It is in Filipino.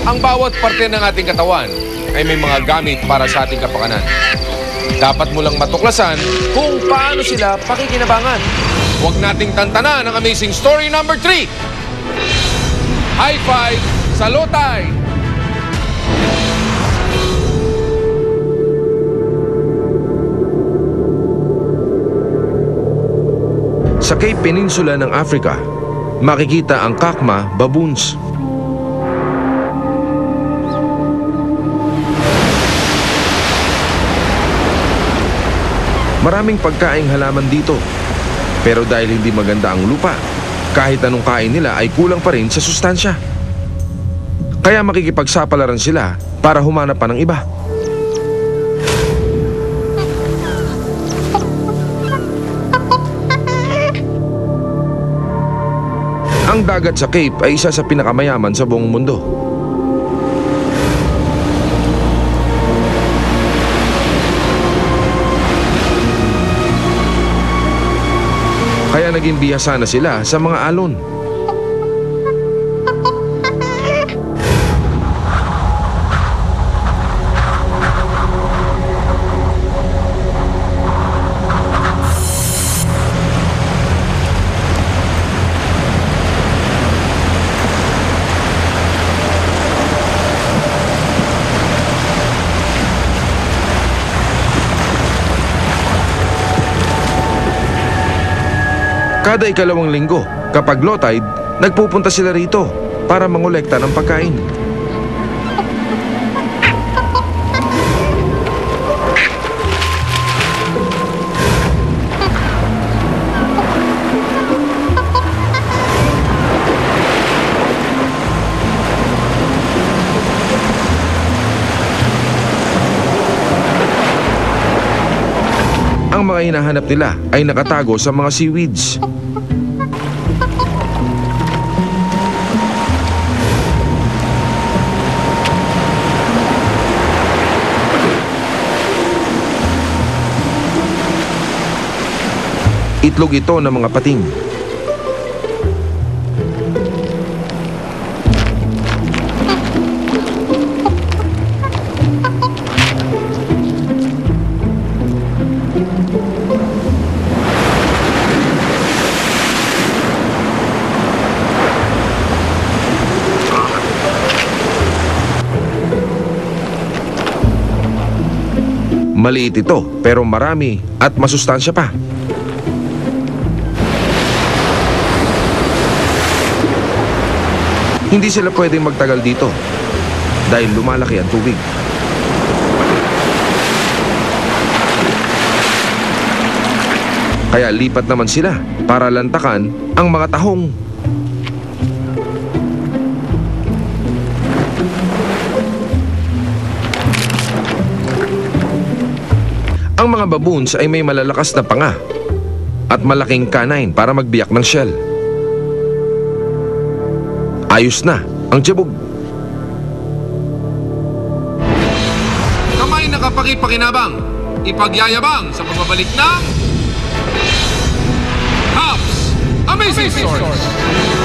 Ang bawat parte ng ating katawan ay may mga gamit para sa ating kapakanan. Dapat mo lang matuklasan kung paano sila pakikinabangan. Huwag nating tantanan ang amazing story number 3. High five sa Lotay! Sa Cape Peninsula ng Africa, makikita ang Kakma baboons. Maraming pagkaing halaman dito. Pero dahil hindi maganda ang lupa, kahit anong kain nila ay kulang pa rin sa sustansya. Kaya makikipagsapalaran sila para humanap pa ng iba. Ang dagat sa Cape ay isa sa pinakamayaman sa buong mundo. Kaya naging bihasa na sila sa mga alon. Kada ikalawang linggo, kapag low tide, nagpupunta sila rito para mangolekta ng pagkain. Ang mga hinahanap nila ay nakatago sa mga seaweeds. Itlog ito ng mga pating. Maliit ito pero marami at masustansya pa. Hindi sila pwedeng magtagal dito dahil lumalaki ang tubig. Kaya lipat naman sila para lantakan ang mga tahong. Ang mga baboons ay may malalakas na panga at malaking canine para magbiyak ng shell. Ayos na ang tiyabog. Kamay na kapakipakinabang, ipagyayabang sa pagbabalik ng Hops Amazing Stories.